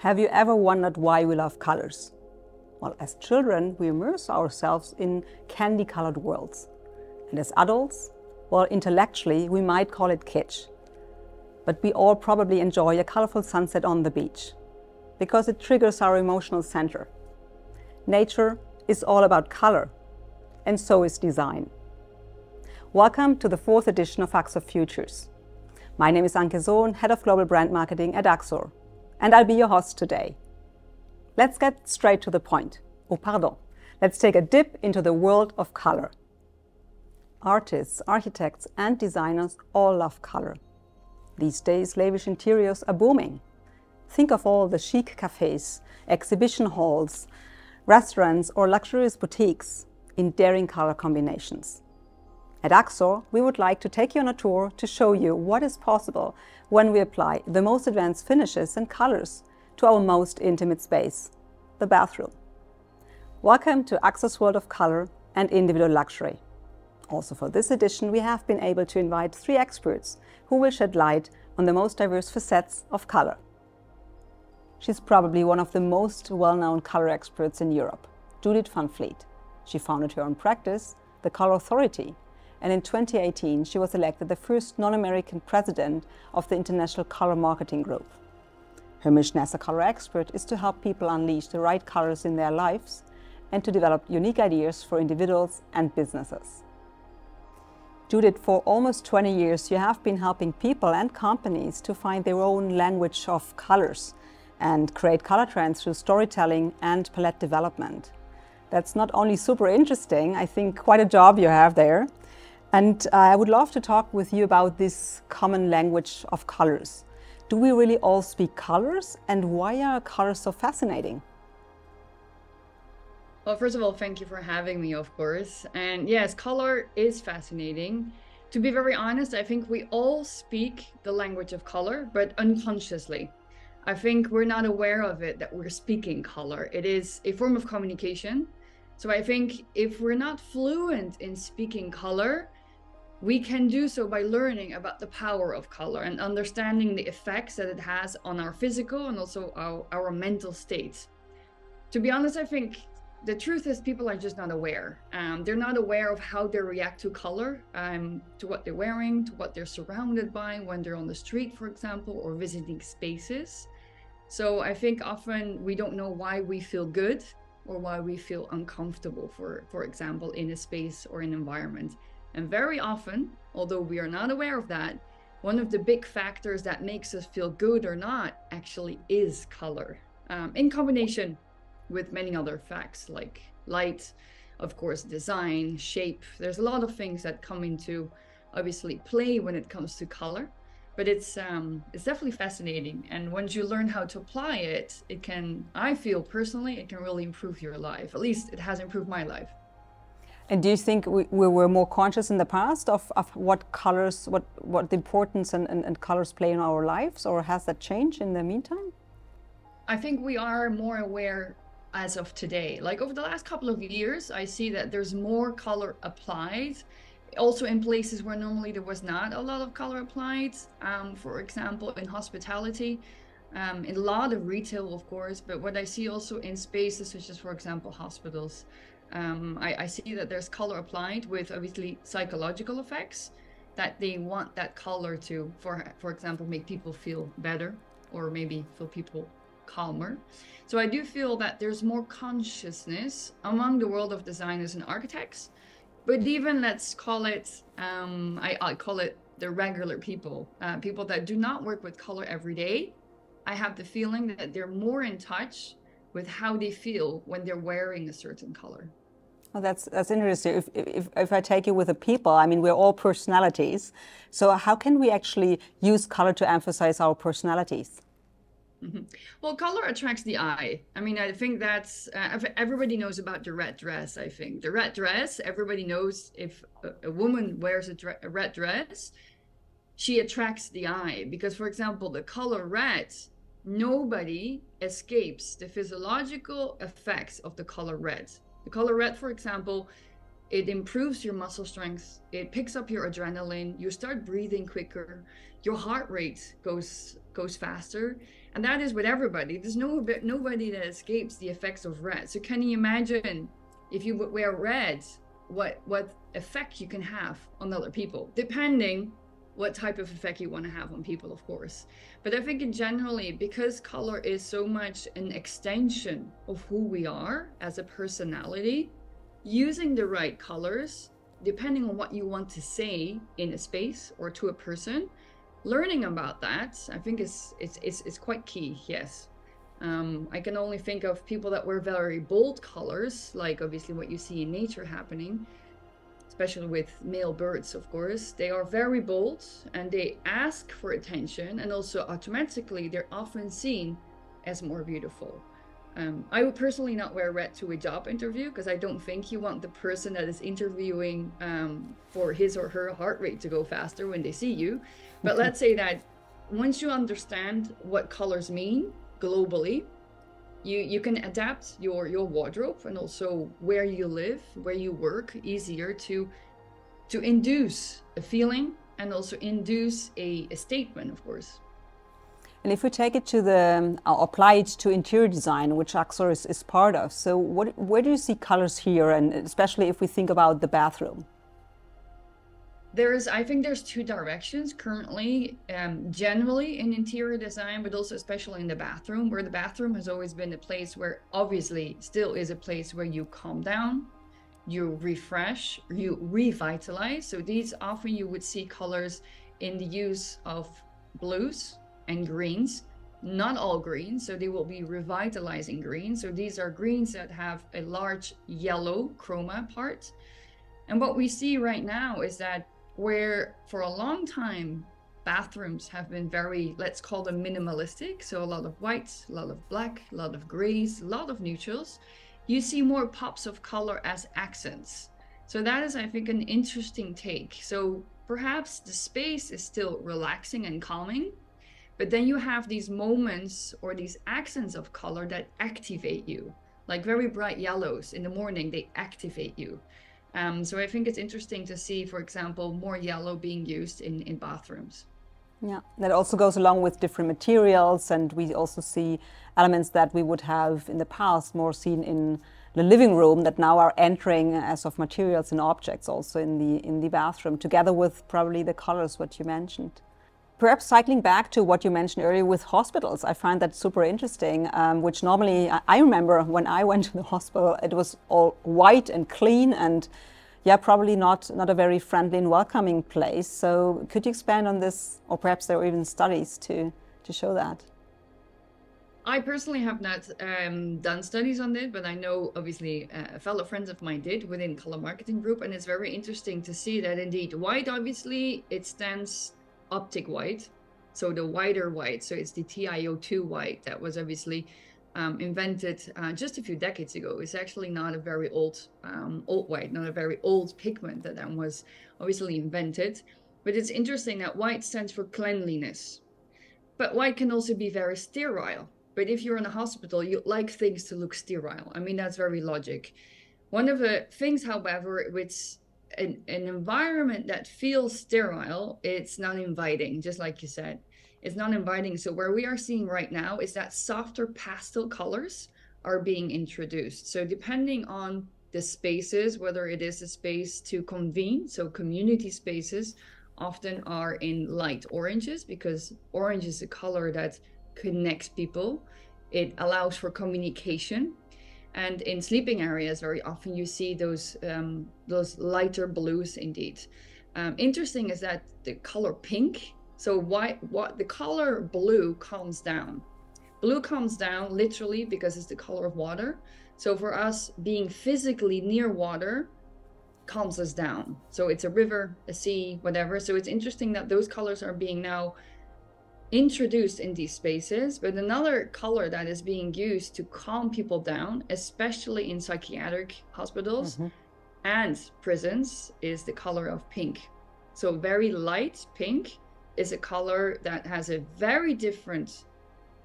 Have you ever wondered why we love colors? Well, as children, we immerse ourselves in candy-colored worlds. And as adults, well, intellectually, we might call it kitsch. But we all probably enjoy a colorful sunset on the beach, because it triggers our emotional center. Nature is all about color, and so is design. Welcome to the 4th edition of AXOR Futures. My name is Anke Sohn, Head of Global Brand Marketing at AXOR, and I'll be your host today. Let's get straight to the point. Let's take a dip into the world of color. Artists, architects, and designers all love color. These days, lavish interiors are booming. Think of all the chic cafes, exhibition halls, restaurants, or luxurious boutiques in daring color combinations. At AXOR, we would like to take you on a tour to show you what is possible when we apply the most advanced finishes and colors to our most intimate space, the bathroom. Welcome to AXOR's world of color and individual luxury. Also for this edition, we have been able to invite 3 experts who will shed light on the most diverse facets of color. She's probably one of the most well-known color experts in Europe, Judith van Vliet. She founded her own practice, the Color Authority, and in 2018 she was elected the first non-American president of the International Color Marketing Group. Her mission as a color expert is to help people unleash the right colors in their lives and to develop unique ideas for individuals and businesses. Judith, for almost 20 years you have been helping people and companies to find their own language of colors and create color trends through storytelling and palette development. That's not only super interesting, I think quite a job you have there. And I would love to talk with you about this common language of colors. Do we really all speak colors, and why are colors so fascinating? Well, first of all, thank you for having me, of course. And yes, color is fascinating. To be very honest, I think we all speak the language of color, but unconsciously. I think we're not aware of it, that we're speaking color. It is a form of communication. So I think if we're not fluent in speaking color, we can do so by learning about the power of color and understanding the effects that it has on our physical and also our mental state. To be honest, I think the truth is people are just not aware. They're not aware of how they react to color, to what they're wearing, to what they're surrounded by when they're on the street, for example, or visiting spaces. So I think often we don't know why we feel good or why we feel uncomfortable, for example, in a space or an environment. And very often, although we are not aware of that, one of the big factors that makes us feel good or not actually is color, in combination with many other facts like light, of course, design, shape. There's a lot of things that come into obviously play when it comes to color, but it's definitely fascinating. And once you learn how to apply it, it can, I feel personally, it can really improve your life. At least it has improved my life. And do you think we were more conscious in the past of what colors, what the importance and colors play in our lives, or has that changed in the meantime? I think we are more aware as of today. Like over the last couple of years, I see that there's more color applied. Also in places where normally there was not a lot of color applied. For example, in hospitality, in a lot of retail, of course, but what I see also in spaces such as, for example, hospitals, I see that there's color applied with obviously psychological effects, that they want that color to, for example, make people feel better or maybe feel people calmer. So I do feel that there's more consciousness among the world of designers and architects, but even let's call it, I call it the regular people, people that do not work with color every day. I have the feeling that they're more in touch with how they feel when they're wearing a certain color. Well, that's interesting. If I take it with the people, I mean, we're all personalities. So how can we actually use color to emphasize our personalities? Well, color attracts the eye. I mean, I think that's, everybody knows about the red dress, I think. The red dress, everybody knows if a woman wears a red dress, she attracts the eye. Because, for example, the color red, nobody escapes the physiological effects of the color red. The color red, for example, it improves your muscle strength, it picks up your adrenaline, you start breathing quicker, your heart rate goes faster. And that is with everybody. There's nobody that escapes the effects of red. So can you imagine if you would wear red, what effect you can have on other people, depending what type of effect you want to have on people, of course. But I think in generally, because color is so much an extension of who we are as a personality, using the right colors, depending on what you want to say in a space or to a person, learning about that, I think is quite key, yes. I can only think of people that wear very bold colors, like obviously what you see in nature happening, especially with male birds, of course. They are very bold and they ask for attention, and also automatically they're often seen as more beautiful. I would personally not wear red to a job interview, because I don't think you want the person that is interviewing for his or her heart rate to go faster when they see you. But let's say that once you understand what colors mean globally, you can adapt your wardrobe and also where you live, where you work, easier to induce a feeling and also induce a statement, of course. And if we take it to apply it to interior design, which AXOR is part of, so where do you see colors here, and especially if we think about the bathroom? I think there's two directions currently, generally in interior design, but also especially in the bathroom, where the bathroom has always been a place where obviously still is a place where you calm down, you refresh, you revitalize. So these often you would see colors in the use of blues and greens, not all greens, so they will be revitalizing greens. So these are greens that have a large yellow chroma part. And what we see right now is that where for a long time bathrooms have been very, let's call them minimalistic, so a lot of whites, a lot of black, a lot of grays, a lot of neutrals, you see more pops of color as accents. So that is, I think, an interesting take. So perhaps the space is still relaxing and calming, but then you have these moments or these accents of color that activate you, like very bright yellows in the morning, they activate you. So I think it's interesting to see, for example, more yellow being used in bathrooms. Yeah, that also goes along with different materials, and we also see elements that we would have in the past more seen in the living room that now are entering as of materials and objects also in the bathroom, together with probably the colors, what you mentioned. Perhaps cycling back to what you mentioned earlier with hospitals, I find that super interesting, which normally, I remember when I went to the hospital, it was all white and clean and yeah, probably not a very friendly and welcoming place. So could you expand on this, or perhaps there are even studies to show that? I personally have not done studies on it, but I know obviously fellow friends of mine did within Color Marketing Group, and it's very interesting to see that indeed white, obviously, it stands optic white, so the whiter white, so it's the TiO2 white that was obviously invented just a few decades ago. It's actually not a very old white, not a very old pigment that was obviously invented, but it's interesting that white stands for cleanliness. But white can also be very sterile. But if you're in a hospital, you like things to look sterile. I mean, that's very logic. One of the things, however, with an environment that feels sterile, it's not inviting, just like you said. It's not inviting. So where we are seeing right now is that softer pastel colors are being introduced. So depending on the spaces, whether it is a space to convene, so community spaces often are in light oranges, because orange is a color that connects people. It allows for communication. And in sleeping areas, very often you see those lighter blues indeed. Interesting is that the color pink, so what the color blue calms down. Blue calms down literally because it's the color of water. So for us, being physically near water calms us down. So it's a river, a sea, whatever. So it's interesting that those colors are being now introduced in these spaces. But another color that is being used to calm people down, especially in psychiatric hospitals and prisons, is the color of pink. So very light pink is a color that has a very different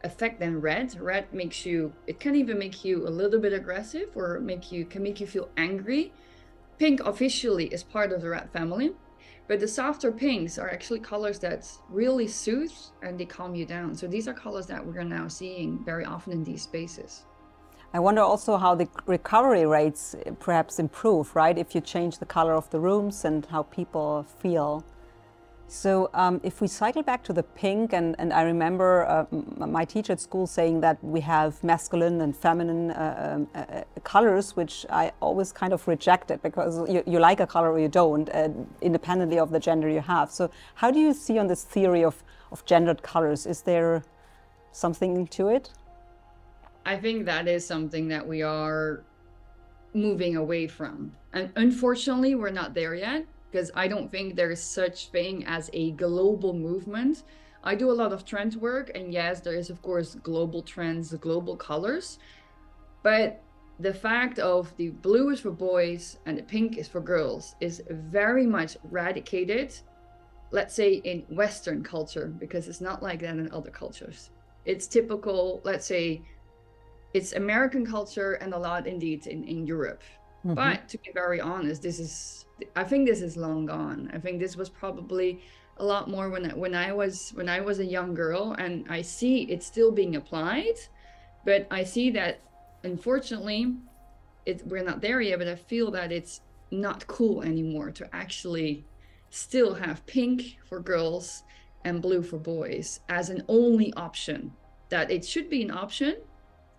effect than red. Red makes you, it can even make you a little bit aggressive, or can make you feel angry. Pink officially is part of the red family, but the softer pinks are actually colors that really soothe and they calm you down. So these are colors that we're now seeing very often in these spaces. I wonder also how the recovery rates perhaps improve, right? If you change the color of the rooms and how people feel. So if we cycle back to the pink, and I remember my teacher at school saying that we have masculine and feminine colors, which I always kind of rejected, because you like a color or you don't, independently of the gender you have. So how do you see on this theory of gendered colors? Is there something to it? I think that is something that we are moving away from. And unfortunately, we're not there yet, because I don't think there is such thing as a global movement. I do a lot of trend work, and yes, there is of course global trends, global colors, but the fact of the blue is for boys and the pink is for girls is very much eradicated, let's say in Western culture, because it's not like that in other cultures. It's typical, let's say, it's American culture and a lot indeed in Europe. Mm-hmm. But to be very honest, I think this is long gone. I think this was probably a lot more when I was a young girl, and I see it's still being applied, but I see that unfortunately we're not there yet, but I feel that it's not cool anymore to actually still have pink for girls and blue for boys as an only option. That it should be an option.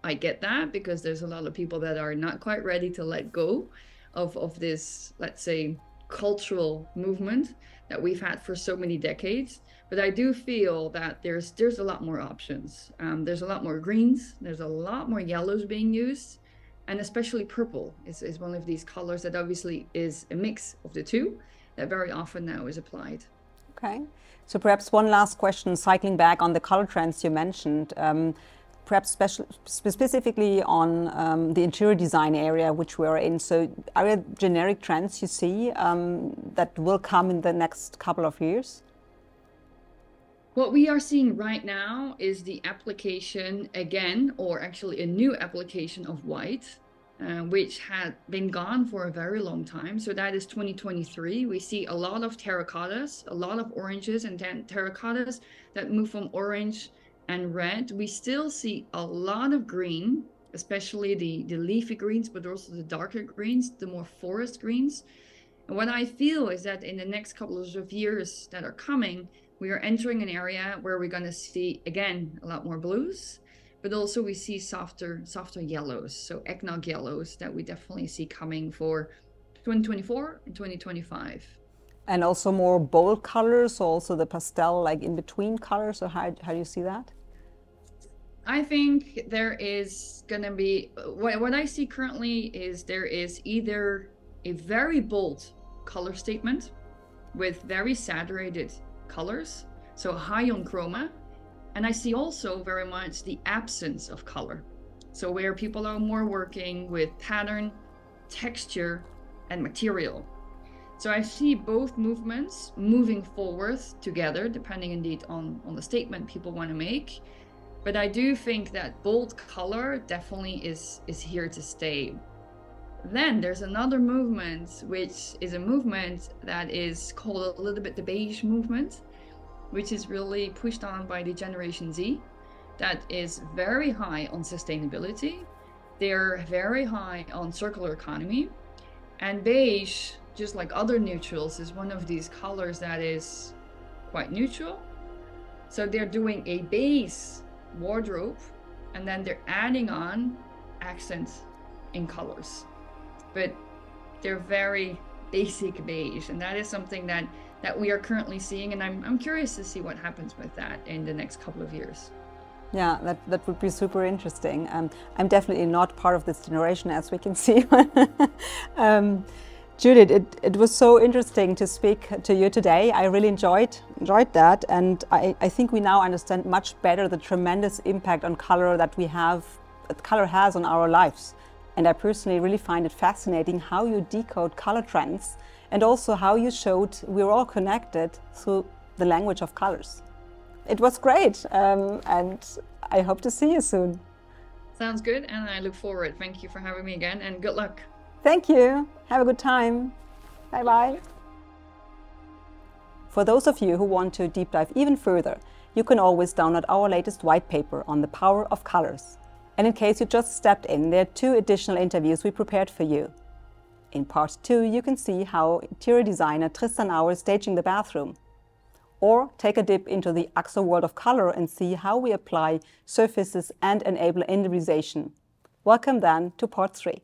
I get that, because there's a lot of people that are not quite ready to let go of this, let's say, cultural movement that we've had for so many decades. But I do feel that there's a lot more options. There's a lot more greens, there's a lot more yellows being used, and especially purple is one of these colors that obviously is a mix of the two that very often now is applied. Okay, so perhaps one last question, cycling back on the color trends you mentioned. Perhaps specifically on the interior design area which we are in. So are there generic trends you see that will come in the next couple of years? What we are seeing right now is the application again, or actually a new application of white, which had been gone for a very long time. So that is 2023. We see a lot of terracottas, a lot of oranges and terracottas that move from orange and red. We still see a lot of green, especially the leafy greens, but also the darker greens, the more forest greens. And what I feel is that in the next couple of years that are coming, we are entering an area where we're going to see, again, a lot more blues, but also we see softer yellows, so eggnog yellows that we definitely see coming for 2024 and 2025. And also more bold colors, also the pastel, like in between colors, or how do you see that? I think there is going to be, what I see currently is there is either a very bold color statement with very saturated colors, so high on chroma, and I see also very much the absence of color. So where people are more working with pattern, texture, and material. So I see both movements moving forward together, depending indeed on the statement people want to make. But I do think that bold color definitely is here to stay. Then there's another movement, which is a movement that is called a little bit the beige movement, which is really pushed on by the Generation Z. That is very high on sustainability. They're very high on circular economy. And beige, just like other neutrals, is one of these colors that is quite neutral. So they're doing a base wardrobe, and then they're adding on accents in colors. But they're very basic beige, and that is something that we are currently seeing, and I'm curious to see what happens with that in the next couple of years. Yeah, that would be super interesting. I'm definitely not part of this generation, as we can see. Judith, it was so interesting to speak to you today. I really enjoyed that, and I think we now understand much better the tremendous impact on color that color has on our lives. And I personally really find it fascinating how you decode color trends, and also how you showed we're all connected through the language of colors. It was great, and I hope to see you soon. Sounds good, and I look forward. Thank you for having me again, and good luck. Thank you. Have a good time. Bye-bye. For those of you who want to deep dive even further, you can always download our latest white paper on the power of colors. And in case you just stepped in, there are 2 additional interviews we prepared for you. In part 2, you can see how interior designer Tristan Auer is staging the bathroom. Or take a dip into the AXOR world of color and see how we apply surfaces and enable individualization. Welcome then to part 3.